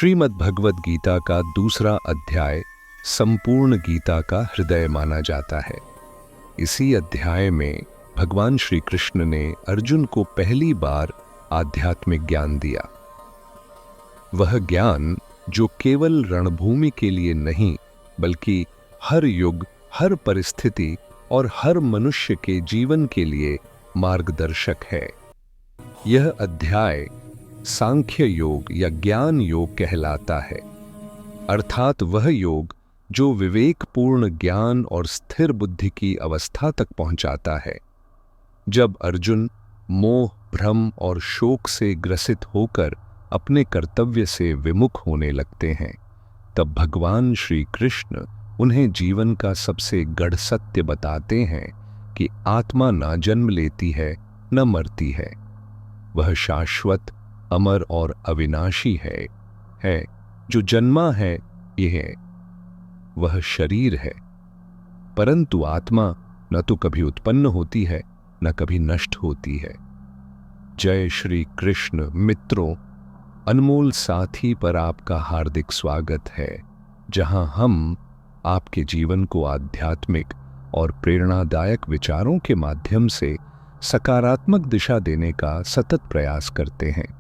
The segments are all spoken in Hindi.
श्रीमद् भगवद गीता का दूसरा अध्याय संपूर्ण गीता का हृदय माना जाता है। इसी अध्याय में भगवान श्री कृष्ण ने अर्जुन को पहली बार आध्यात्मिक ज्ञान दिया। वह ज्ञान जो केवल रणभूमि के लिए नहीं बल्कि हर युग, हर परिस्थिति और हर मनुष्य के जीवन के लिए मार्गदर्शक है। यह अध्याय सांख्य योग या ज्ञान योग कहलाता है, अर्थात वह योग जो विवेकपूर्ण ज्ञान और स्थिर बुद्धि की अवस्था तक पहुंचाता है। जब अर्जुन मोह, भ्रम और शोक से ग्रसित होकर अपने कर्तव्य से विमुख होने लगते हैं, तब भगवान श्री कृष्ण उन्हें जीवन का सबसे गढ़ सत्य बताते हैं कि आत्मा न जन्म लेती है न मरती है। वह शाश्वत, अमर और अविनाशी है जो जन्मा है यह वह शरीर है, परंतु आत्मा न तो कभी उत्पन्न होती है न कभी नष्ट होती है। जय श्री कृष्ण। मित्रों, अनमोल साथी पर आपका हार्दिक स्वागत है, जहां हम आपके जीवन को आध्यात्मिक और प्रेरणादायक विचारों के माध्यम से सकारात्मक दिशा देने का सतत प्रयास करते हैं।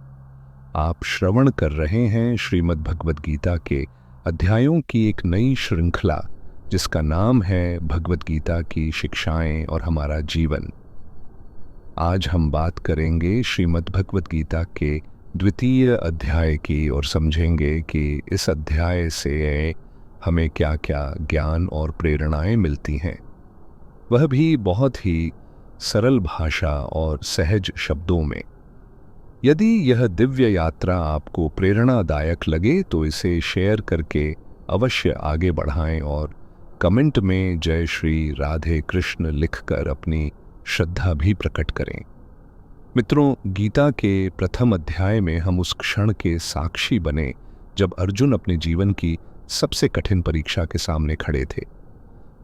आप श्रवण कर रहे हैं श्रीमद् भगवद गीता के अध्यायों की एक नई श्रृंखला, जिसका नाम है भगवद गीता की शिक्षाएं और हमारा जीवन। आज हम बात करेंगे श्रीमद् भगवद गीता के द्वितीय अध्याय की और समझेंगे कि इस अध्याय से हमें क्या क्या ज्ञान और प्रेरणाएं मिलती हैं, वह भी बहुत ही सरल भाषा और सहज शब्दों में। यदि यह दिव्य यात्रा आपको प्रेरणादायक लगे तो इसे शेयर करके अवश्य आगे बढ़ाएं और कमेंट में जय श्री राधे कृष्ण लिखकर अपनी श्रद्धा भी प्रकट करें। मित्रों, गीता के प्रथम अध्याय में हम उस क्षण के साक्षी बने जब अर्जुन अपने जीवन की सबसे कठिन परीक्षा के सामने खड़े थे।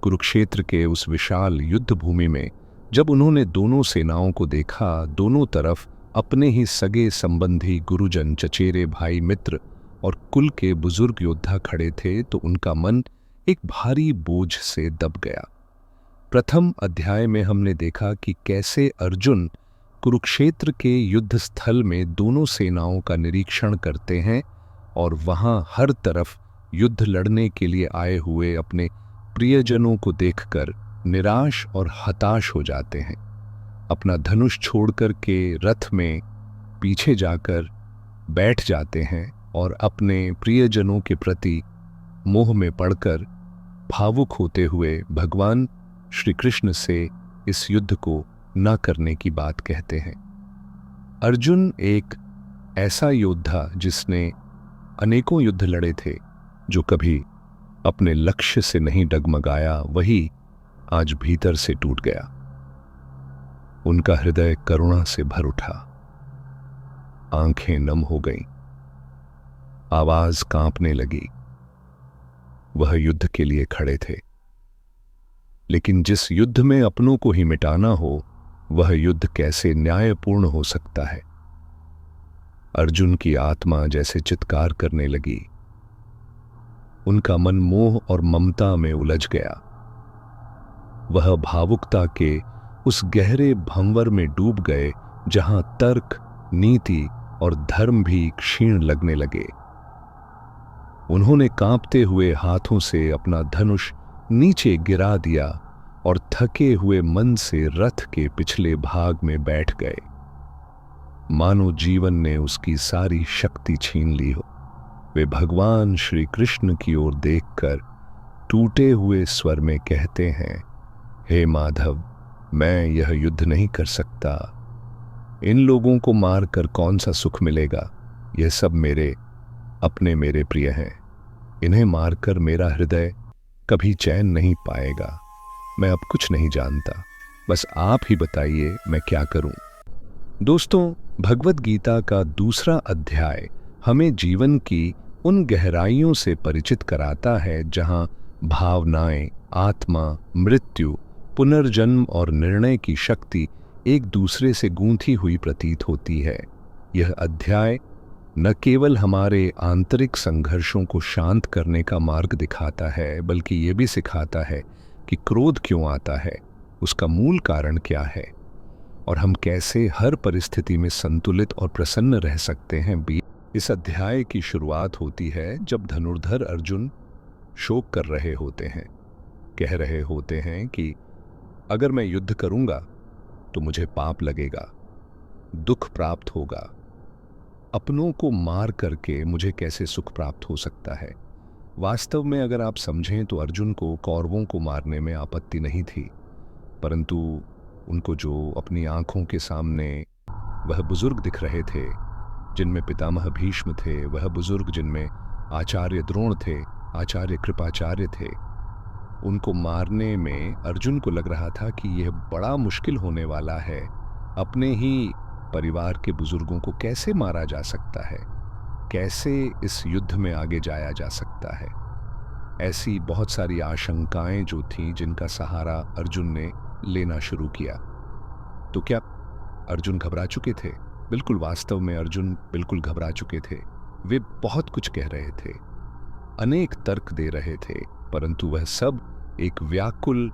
कुरुक्षेत्र के उस विशाल युद्ध भूमि में जब उन्होंने दोनों सेनाओं को देखा, दोनों तरफ अपने ही सगे संबंधी, गुरुजन, चचेरे भाई, मित्र और कुल के बुजुर्ग योद्धा खड़े थे, तो उनका मन एक भारी बोझ से दब गया। प्रथम अध्याय में हमने देखा कि कैसे अर्जुन कुरुक्षेत्र के युद्ध स्थल में दोनों सेनाओं का निरीक्षण करते हैं और वहां हर तरफ युद्ध लड़ने के लिए आए हुए अपने प्रियजनों को देखकर निराश और हताश हो जाते हैं। अपना धनुष छोड़कर के रथ में पीछे जाकर बैठ जाते हैं और अपने प्रियजनों के प्रति मोह में पड़कर भावुक होते हुए भगवान श्री कृष्ण से इस युद्ध को न करने की बात कहते हैं। अर्जुन एक ऐसा योद्धा जिसने अनेकों युद्ध लड़े थे, जो कभी अपने लक्ष्य से नहीं डगमगाया, वही आज भीतर से टूट गया। उनका हृदय करुणा से भर उठा, आंखें नम हो गईं, आवाज कांपने लगी। वह युद्ध के लिए खड़े थे, लेकिन जिस युद्ध में अपनों को ही मिटाना हो, वह युद्ध कैसे न्यायपूर्ण हो सकता है। अर्जुन की आत्मा जैसे चित्कार करने लगी। उनका मन मोह और ममता में उलझ गया। वह भावुकता के उस गहरे भंवर में डूब गए जहां तर्क, नीति और धर्म भी क्षीण लगने लगे। उन्होंने कांपते हुए हाथों से अपना धनुष नीचे गिरा दिया और थके हुए मन से रथ के पिछले भाग में बैठ गए, मानो जीवन ने उसकी सारी शक्ति छीन ली हो। वे भगवान श्री कृष्ण की ओर देखकर टूटे हुए स्वर में कहते हैं, हे माधव, मैं यह युद्ध नहीं कर सकता। इन लोगों को मारकर कौन सा सुख मिलेगा? यह सब मेरे प्रिय हैं। इन्हें मारकर मेरा हृदय कभी चैन नहीं पाएगा। मैं अब कुछ नहीं जानता, बस आप ही बताइए मैं क्या करूं। दोस्तों, भगवद गीता का दूसरा अध्याय हमें जीवन की उन गहराइयों से परिचित कराता है जहां भावनाएं, आत्मा, मृत्यु, पुनर्जन्म और निर्णय की शक्ति एक दूसरे से गूंथी हुई प्रतीत होती है। यह अध्याय न केवल हमारे आंतरिक संघर्षों को शांत करने का मार्ग दिखाता है, बल्कि ये भी सिखाता है कि क्रोध क्यों आता है, उसका मूल कारण क्या है और हम कैसे हर परिस्थिति में संतुलित और प्रसन्न रह सकते हैं। इस अध्याय की शुरुआत होती है जब धनुर्धर अर्जुन शोक कर रहे होते हैं, कह रहे होते हैं कि अगर मैं युद्ध करूंगा तो मुझे पाप लगेगा, दुख प्राप्त होगा, अपनों को मार करके मुझे कैसे सुख प्राप्त हो सकता है। वास्तव में अगर आप समझें तो अर्जुन को कौरवों को मारने में आपत्ति नहीं थी, परंतु उनको जो अपनी आंखों के सामने वह बुजुर्ग दिख रहे थे जिनमें पितामह भीष्म थे, वह बुजुर्ग जिनमें आचार्य द्रोण थे, आचार्य कृपाचार्य थे, उनको मारने में अर्जुन को लग रहा था कि यह बड़ा मुश्किल होने वाला है। अपने ही परिवार के बुजुर्गों को कैसे मारा जा सकता है, कैसे इस युद्ध में आगे जाया जा सकता है। ऐसी बहुत सारी आशंकाएं जो थीं जिनका सहारा अर्जुन ने लेना शुरू किया। तो क्या अर्जुन घबरा चुके थे? बिल्कुल, वास्तव में अर्जुन बिल्कुल घबरा चुके थे। वे बहुत कुछ कह रहे थे, अनेक तर्क दे रहे थे, परंतु वह सब एक व्याकुल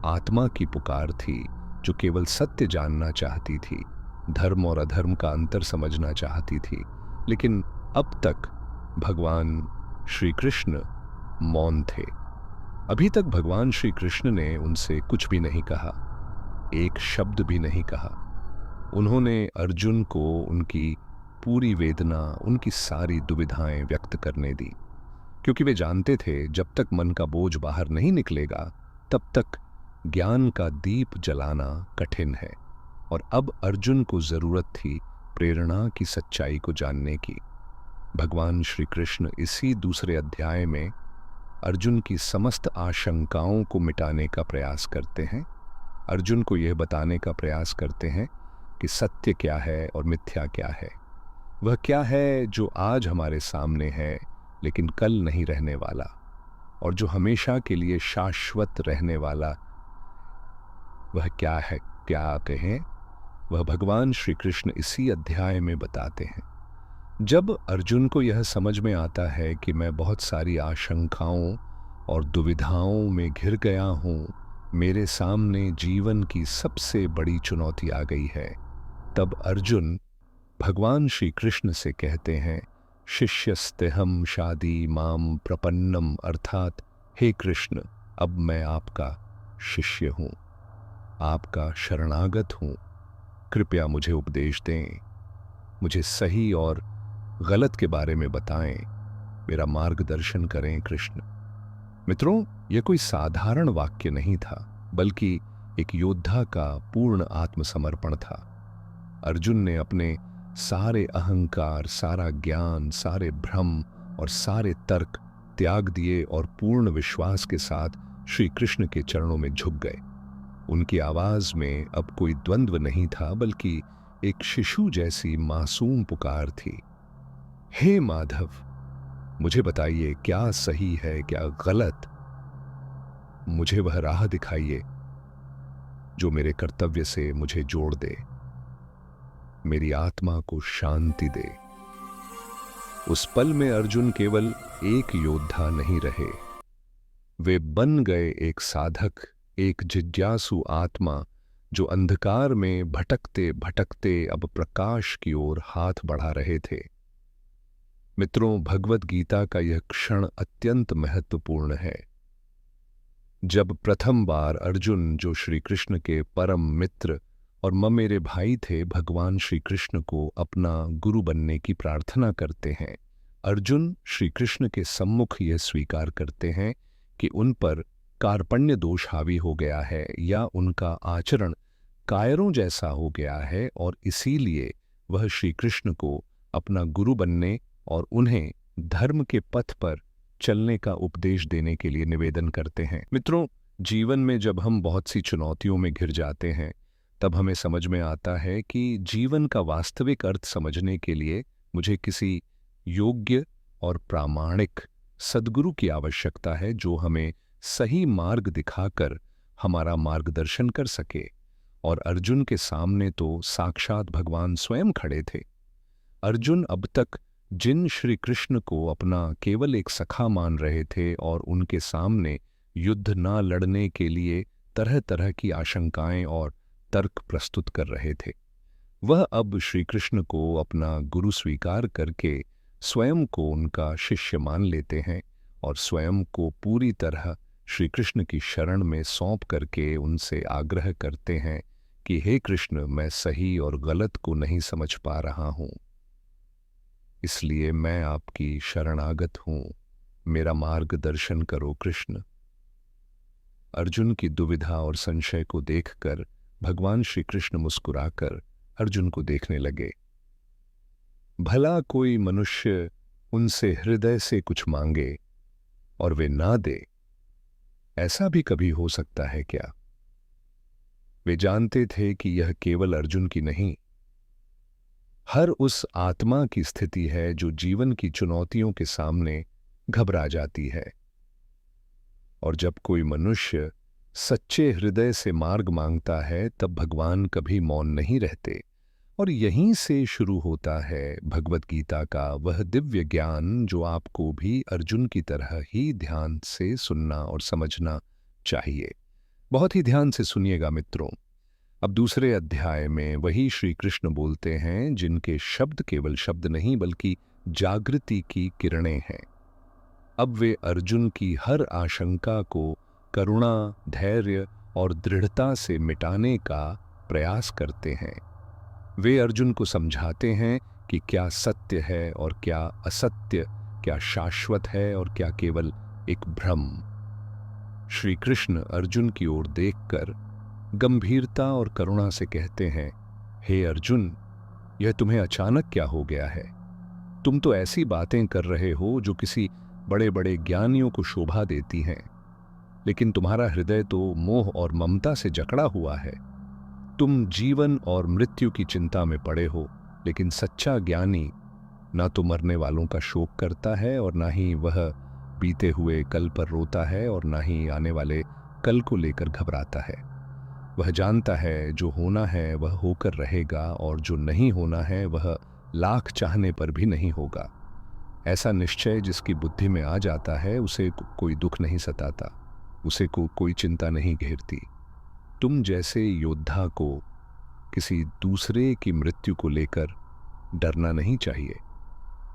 आत्मा की पुकार थी जो केवल सत्य जानना चाहती थी, धर्म और अधर्म का अंतर समझना चाहती थी। लेकिन अब तक भगवान श्री कृष्ण मौन थे। अभी तक भगवान श्री कृष्ण ने उनसे कुछ भी नहीं कहा, एक शब्द भी नहीं कहा। उन्होंने अर्जुन को उनकी पूरी वेदना, उनकी सारी दुविधाएं व्यक्त करने दी, क्योंकि वे जानते थे जब तक मन का बोझ बाहर नहीं निकलेगा तब तक ज्ञान का दीप जलाना कठिन है। और अब अर्जुन को जरूरत थी प्रेरणा की सच्चाई को जानने की। भगवान श्री कृष्ण इसी दूसरे अध्याय में अर्जुन की समस्त आशंकाओं को मिटाने का प्रयास करते हैं। अर्जुन को यह बताने का प्रयास करते हैं कि सत्य क्या है और मिथ्या क्या है। वह क्या है जो आज हमारे सामने है लेकिन कल नहीं रहने वाला, और जो हमेशा के लिए शाश्वत रहने वाला वह क्या है, क्या कहें, वह भगवान श्री कृष्ण इसी अध्याय में बताते हैं। जब अर्जुन को यह समझ में आता है कि मैं बहुत सारी आशंकाओं और दुविधाओं में घिर गया हूं, मेरे सामने जीवन की सबसे बड़ी चुनौती आ गई है, तब अर्जुन भगवान श्री कृष्ण से कहते हैं, शिष्यस्तेहम शादी माम प्रपन्नम, अर्थात हे कृष्ण, अब मैं आपका शिष्य हूं, आपका शरणागत हूं, कृपया मुझे उपदेश दें, मुझे सही और गलत के बारे में बताएं, मेरा मार्गदर्शन करें कृष्ण। मित्रों, यह कोई साधारण वाक्य नहीं था, बल्कि एक योद्धा का पूर्ण आत्मसमर्पण था। अर्जुन ने अपने सारे अहंकार, सारा ज्ञान, सारे भ्रम और सारे तर्क त्याग दिए और पूर्ण विश्वास के साथ श्री कृष्ण के चरणों में झुक गए। उनकी आवाज में अब कोई द्वंद्व नहीं था, बल्कि एक शिशु जैसी मासूम पुकार थी। हे माधव, मुझे बताइए क्या सही है क्या गलत, मुझे वह राह दिखाइए जो मेरे कर्तव्य से मुझे जोड़ दे, मेरी आत्मा को शांति दे। उस पल में अर्जुन केवल एक योद्धा नहीं रहे, वे बन गए एक साधक, एक जिज्ञासु आत्मा जो अंधकार में भटकते भटकते अब प्रकाश की ओर हाथ बढ़ा रहे थे। मित्रों, भगवत गीता का यह क्षण अत्यंत महत्वपूर्ण है। जब प्रथम बार अर्जुन, जो श्री कृष्ण के परम मित्र और ममेरे भाई थे, भगवान श्री कृष्ण को अपना गुरु बनने की प्रार्थना करते हैं, अर्जुन श्री कृष्ण के सम्मुख यह स्वीकार करते हैं कि उन पर कार्पण्य दोष हावी हो गया है या उनका आचरण कायरों जैसा हो गया है, और इसीलिए वह श्री कृष्ण को अपना गुरु बनने और उन्हें धर्म के पथ पर चलने का उपदेश देने के लिए निवेदन करते हैं। मित्रों, जीवन में जब हम बहुत सी चुनौतियों में घिर जाते हैं, तब हमें समझ में आता है कि जीवन का वास्तविक अर्थ समझने के लिए मुझे किसी योग्य और प्रामाणिक सद्गुरु की आवश्यकता है, जो हमें सही मार्ग दिखाकर हमारा मार्गदर्शन कर सके। और अर्जुन के सामने तो साक्षात भगवान स्वयं खड़े थे। अर्जुन अब तक जिन श्री कृष्ण को अपना केवल एक सखा मान रहे थे और उनके सामने युद्ध ना लड़ने के लिए तरह तरह की आशंकाएं और तर्क प्रस्तुत कर रहे थे, वह अब श्री कृष्ण को अपना गुरु स्वीकार करके स्वयं को उनका शिष्य मान लेते हैं और स्वयं को पूरी तरह श्री कृष्ण की शरण में सौंप करके उनसे आग्रह करते हैं कि हे कृष्ण, मैं सही और गलत को नहीं समझ पा रहा हूं, इसलिए मैं आपकी शरणागत हूं, मेरा मार्गदर्शन करो कृष्ण। अर्जुन की दुविधा और संशय को देखकर भगवान श्री कृष्ण मुस्कुराकर अर्जुन को देखने लगे। भला कोई मनुष्य उनसे हृदय से कुछ मांगे और वे ना दे, ऐसा भी कभी हो सकता है क्या? वे जानते थे कि यह केवल अर्जुन की नहीं, हर उस आत्मा की स्थिति है जो जीवन की चुनौतियों के सामने घबरा जाती है। और जब कोई मनुष्य सच्चे हृदय से मार्ग मांगता है, तब भगवान कभी मौन नहीं रहते। और यहीं से शुरू होता है भगवत गीता का वह दिव्य ज्ञान जो आपको भी अर्जुन की तरह ही ध्यान से सुनना और समझना चाहिए। बहुत ही ध्यान से सुनिएगा मित्रों। अब दूसरे अध्याय में वही श्री कृष्ण बोलते हैं जिनके शब्द केवल शब्द नहीं बल्कि जागृति की किरणें हैं। अब वे अर्जुन की हर आशंका को करुणा, धैर्य और दृढ़ता से मिटाने का प्रयास करते हैं। वे अर्जुन को समझाते हैं कि क्या सत्य है और क्या असत्य, क्या शाश्वत है और क्या केवल एक भ्रम। श्री कृष्ण अर्जुन की ओर देखकर गंभीरता और करुणा से कहते हैं, हे अर्जुन, यह तुम्हें अचानक क्या हो गया है? तुम तो ऐसी बातें कर रहे हो जो किसी बड़े बड़े ज्ञानियों को शोभा देती हैं, लेकिन तुम्हारा हृदय तो मोह और ममता से जकड़ा हुआ है। तुम जीवन और मृत्यु की चिंता में पड़े हो, लेकिन सच्चा ज्ञानी ना तो मरने वालों का शोक करता है और ना ही वह बीते हुए कल पर रोता है और ना ही आने वाले कल को लेकर घबराता है। वह जानता है जो होना है वह होकर रहेगा और जो नहीं होना है वह लाख चाहने पर भी नहीं होगा। ऐसा निश्चय जिसकी बुद्धि में आ जाता है उसे कोई दुख नहीं सताता, उसे कोई चिंता नहीं घेरती। तुम जैसे योद्धा को किसी दूसरे की मृत्यु को लेकर डरना नहीं चाहिए।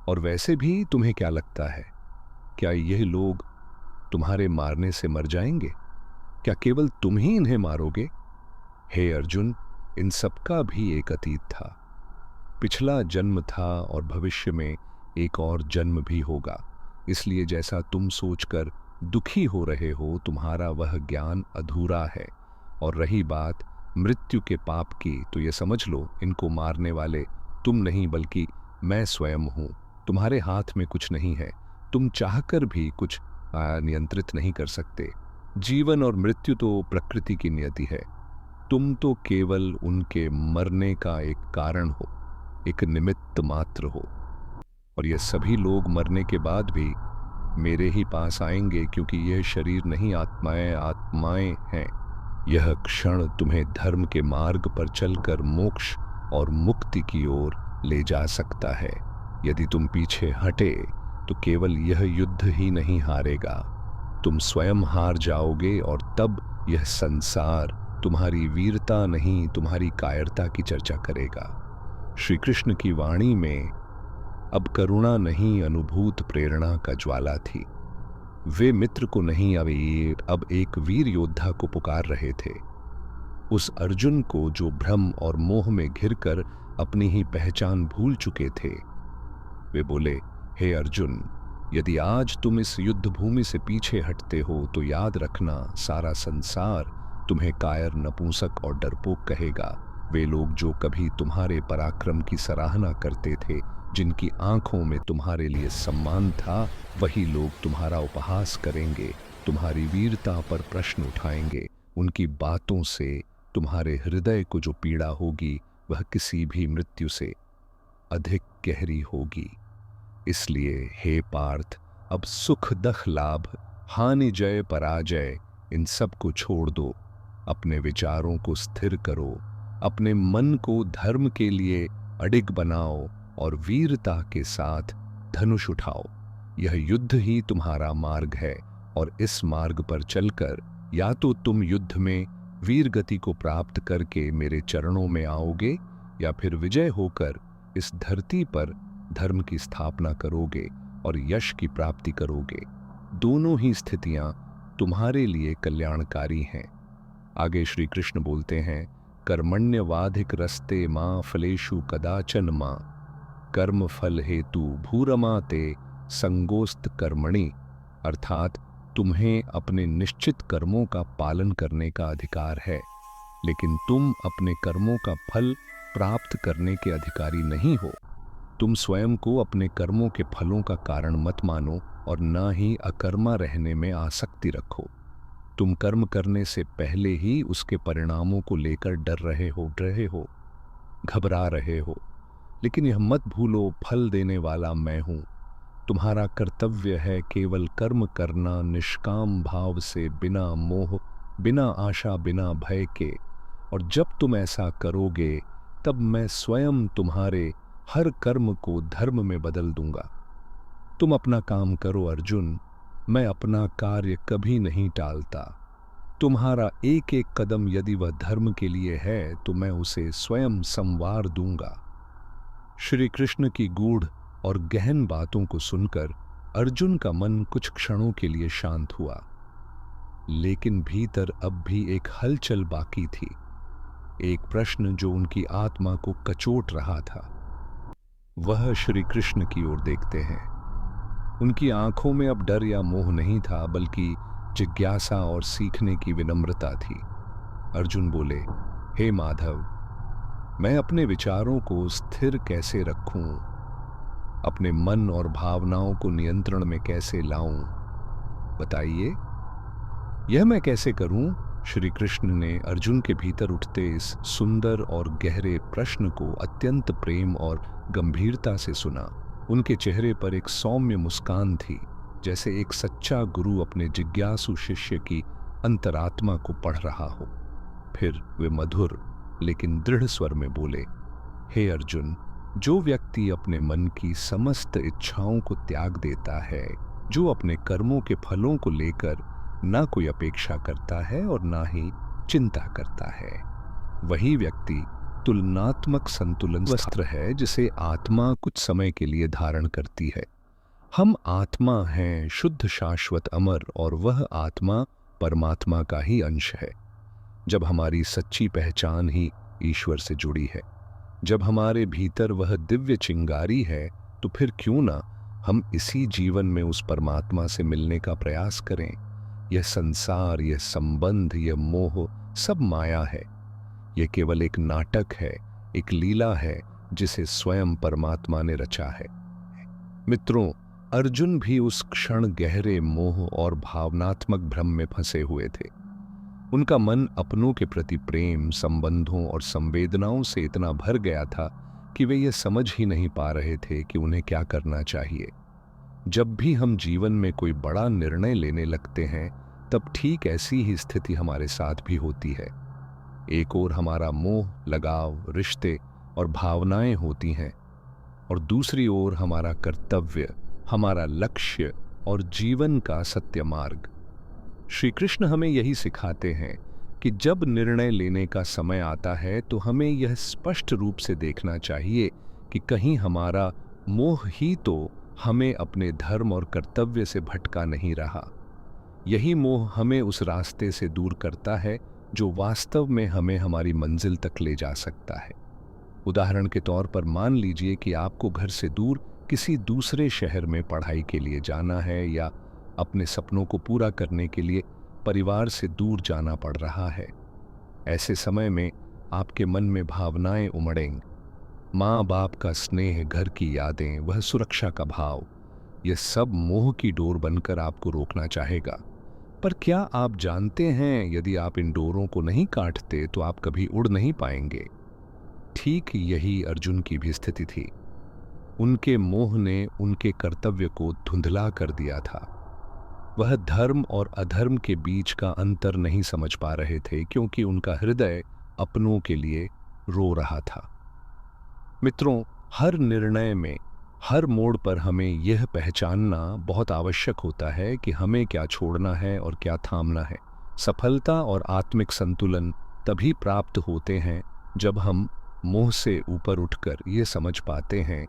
और वैसे भी तुम्हें क्या लगता है, क्या यह लोग तुम्हारे मारने से मर जाएंगे? क्या केवल तुम ही इन्हें मारोगे? हे अर्जुन, इन सबका भी एक अतीत था, पिछला जन्म था और भविष्य में एक और जन्म भी होगा। इसलिए जैसा तुम सोचकर दुखी हो रहे हो, तुम्हारा वह ज्ञान अधूरा है। और रही बात मृत्यु के पाप की, तो ये समझ लो इनको मारने वाले तुम नहीं बल्कि मैं स्वयं हूं। तुम्हारे हाथ में कुछ नहीं है, तुम चाहकर भी कुछ नियंत्रित नहीं कर सकते। जीवन और मृत्यु तो प्रकृति की नियति है, तुम तो केवल उनके मरने का एक कारण हो, एक निमित्त मात्र हो। और ये सभी लोग मरने के बाद भी मेरे ही पास आएंगे, क्योंकि यह शरीर नहीं, आत्माएं हैं। यह क्षण तुम्हें धर्म के मार्ग पर चलकर मोक्ष और मुक्ति की ओर ले जा सकता है। यदि तुम पीछे हटे तो केवल यह युद्ध ही नहीं हारेगा, तुम स्वयं हार जाओगे और तब यह संसार तुम्हारी वीरता नहीं, तुम्हारी कायरता की चर्चा करेगा। श्री कृष्ण की वाणी में अब करुणा नहीं, अनुभूत प्रेरणा का ज्वाला थी। वे मित्र को नहीं, अब एक वीर योद्धा को पुकार रहे थे। उस अर्जुन को जो भ्रम और मोह में घिरकर अपनी ही पहचान भूल चुके थे। वे बोले, हे अर्जुन, यदि आज तुम इस युद्ध भूमि से पीछे हटते हो तो याद रखना, सारा संसार तुम्हें कायर, नपुंसक और डरपोक कहेगा। वे लोग जो कभी तुम्हारे पराक्रम की सराहना करते थे, जिनकी आंखों में तुम्हारे लिए सम्मान था, वही लोग तुम्हारा उपहास करेंगे, तुम्हारी वीरता पर प्रश्न उठाएंगे। उनकी बातों से तुम्हारे हृदय को जो पीड़ा होगी वह किसी भी मृत्यु से अधिक गहरी होगी। इसलिए हे पार्थ, अब सुख दख लाभ, हानि जय पराजय, इन सब को छोड़ दो। अपने विचारों को स्थिर करो, अपने मन को धर्म के लिए अडिग बनाओ और वीरता के साथ धनुष उठाओ। यह युद्ध ही तुम्हारा मार्ग है और इस मार्ग पर चलकर या तो तुम युद्ध में वीर गति को प्राप्त करके मेरे चरणों में आओगे या फिर विजय होकर इस धरती पर धर्म की स्थापना करोगे और यश की प्राप्ति करोगे। दोनों ही स्थितियां तुम्हारे लिए कल्याणकारी हैं। आगे श्री कृष्ण बोलते हैं, कर्मण्यवाधिक रस्ते मां फलेषु कदाचन मां, कर्म फल हेतु भूरमा ते संगोस्त कर्मणि। अर्थात तुम्हें अपने निश्चित कर्मों का पालन करने का अधिकार है, लेकिन तुम अपने कर्मों का फल प्राप्त करने के अधिकारी नहीं हो। तुम स्वयं को अपने कर्मों के फलों का कारण मत मानो और न ही अकर्मा रहने में आसक्ति रखो। तुम कर्म करने से पहले ही उसके परिणामों को लेकर डर रहे हो, घबरा रहे हो, लेकिन यह मत भूलो, फल देने वाला मैं हूं। तुम्हारा कर्तव्य है केवल कर्म करना निष्काम भाव से, बिना मोह, बिना आशा, बिना भय के। और जब तुम ऐसा करोगे तब मैं स्वयं तुम्हारे हर कर्म को धर्म में बदल दूंगा। तुम अपना काम करो अर्जुन, मैं अपना कार्य कभी नहीं टालता। तुम्हारा एक एक कदम यदि वह धर्म के लिए है तो मैं उसे स्वयं संवार दूंगा। श्री कृष्ण की गूढ़ और गहन बातों को सुनकर अर्जुन का मन कुछ क्षणों के लिए शांत हुआ, लेकिन भीतर अब भी एक हलचल बाकी थी, एक प्रश्न जो उनकी आत्मा को कचोट रहा था। वह श्री कृष्ण की ओर देखते हैं। उनकी आंखों में अब डर या मोह नहीं था, बल्कि जिज्ञासा और सीखने की विनम्रता थी। अर्जुन बोले, हे माधव, मैं अपने विचारों को स्थिर कैसे रखूं? अपने मन और भावनाओं को नियंत्रण में कैसे लाऊं? बताइए, यह मैं कैसे करूं? श्री कृष्ण ने अर्जुन के भीतर उठते इस सुंदर और गहरे प्रश्न को अत्यंत प्रेम और गंभीरता से सुना। उनके चेहरे पर एक सौम्य मुस्कान थी, जैसे एक सच्चा गुरु अपने जिज्ञासु शिष्य की अंतरात्मा को पढ़ रहा हो। फिर वे मधुर लेकिन दृढ़ स्वर में बोले, हे अर्जुन, जो व्यक्ति अपने मन की समस्त इच्छाओं को त्याग देता है, जो अपने कर्मों के फलों को लेकर ना कोई अपेक्षा करता है और ना ही चिंता करता है, वही व्यक्ति तुलनात्मक संतुलन वस्त्र है जिसे आत्मा कुछ समय के लिए धारण करती है। हम आत्मा हैं, शुद्ध, शाश्वत, अमर, और वह आत्मा परमात्मा का ही अंश है। जब हमारी सच्ची पहचान ही ईश्वर से जुड़ी है, जब हमारे भीतर वह दिव्य चिंगारी है, तो फिर क्यों ना हम इसी जीवन में उस परमात्मा से मिलने का प्रयास करें। यह संसार, यह संबंध, यह मोह सब माया है। यह केवल एक नाटक है, एक लीला है जिसे स्वयं परमात्मा ने रचा है। मित्रों, अर्जुन भी उस क्षण गहरे मोह और भावनात्मक भ्रम में फंसे हुए थे। उनका मन अपनों के प्रति प्रेम, संबंधों और संवेदनाओं से इतना भर गया था कि वे ये समझ ही नहीं पा रहे थे कि उन्हें क्या करना चाहिए। जब भी हम जीवन में कोई बड़ा निर्णय लेने लगते हैं, तब ठीक ऐसी ही स्थिति हमारे साथ भी होती है। एक ओर हमारा मोह, लगाव, रिश्ते और भावनाएं होती हैं, और दूसरी ओर हमारा कर्तव्य, हमारा लक्ष्य और जीवन का सत्य मार्ग। श्री कृष्ण हमें यही सिखाते हैं कि जब निर्णय लेने का समय आता है तो हमें यह स्पष्ट रूप से देखना चाहिए कि कहीं हमारा मोह ही तो हमें अपने धर्म और कर्तव्य से भटका नहीं रहा। यही मोह हमें उस रास्ते से दूर करता है जो वास्तव में हमें हमारी मंजिल तक ले जा सकता है। उदाहरण के तौर पर मान लीजिए कि आपको घर से दूर किसी दूसरे शहर में पढ़ाई के लिए जाना है, या अपने सपनों को पूरा करने के लिए परिवार से दूर जाना पड़ रहा है। ऐसे समय में आपके मन में भावनाएं उमड़ेंगी, माँ बाप का स्नेह, घर की यादें, वह सुरक्षा का भाव, यह सब मोह की डोर बनकर आपको रोकना चाहेगा। पर क्या आप जानते हैं, यदि आप इन डोरों को नहीं काटते तो आप कभी उड़ नहीं पाएंगे। ठीक यही अर्जुन की भी स्थिति थी। उनके मोह ने उनके कर्तव्य को धुंधला कर दिया था। वह धर्म और अधर्म के बीच का अंतर नहीं समझ पा रहे थे, क्योंकि उनका हृदय अपनों के लिए रो रहा था। मित्रों, हर निर्णय में हर मोड़ पर हमें यह पहचानना बहुत आवश्यक होता है कि हमें क्या छोड़ना है और क्या थामना है। सफलता और आत्मिक संतुलन तभी प्राप्त होते हैं जब हम मोह से ऊपर उठकर ये समझ पाते हैं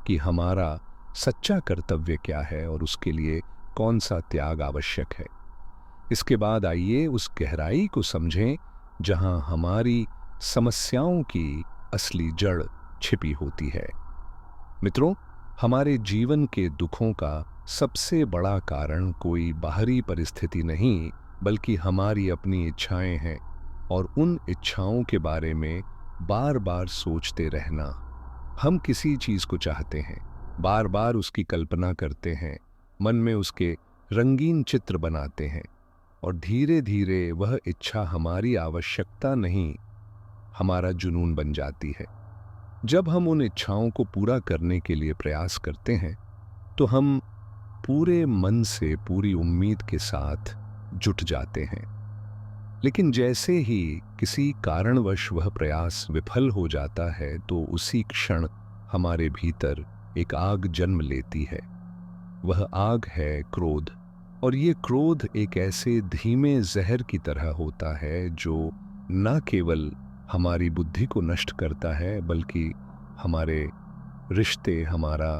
कि हमारा सच्चा कर्तव्य क्या है और उसके लिए कौन सा त्याग आवश्यक है। इसके बाद आइए उस गहराई को समझें जहां हमारी समस्याओं की असली जड़ छिपी होती है। मित्रों, हमारे जीवन के दुखों का सबसे बड़ा कारण कोई बाहरी परिस्थिति नहीं, बल्कि हमारी अपनी इच्छाएं हैं और उन इच्छाओं के बारे में बार बार सोचते रहना। हम किसी चीज को चाहते हैं, बार बार उसकी कल्पना करते हैं, मन में उसके रंगीन चित्र बनाते हैं और धीरे धीरे वह इच्छा हमारी आवश्यकता नहीं, हमारा जुनून बन जाती है। जब हम उन इच्छाओं को पूरा करने के लिए प्रयास करते हैं तो हम पूरे मन से, पूरी उम्मीद के साथ जुट जाते हैं। लेकिन जैसे ही किसी कारणवश वह प्रयास विफल हो जाता है तो उसी क्षण हमारे भीतर एक आग जन्म लेती है। वह आग है क्रोध। और ये क्रोध एक ऐसे धीमे जहर की तरह होता है जो न केवल हमारी बुद्धि को नष्ट करता है, बल्कि हमारे रिश्ते, हमारा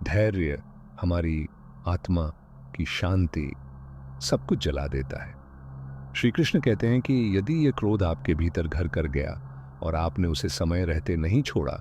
धैर्य, हमारी आत्मा की शांति, सब कुछ जला देता है। श्री कृष्ण कहते हैं कि यदि यह क्रोध आपके भीतर घर कर गया और आपने उसे समय रहते नहीं छोड़ा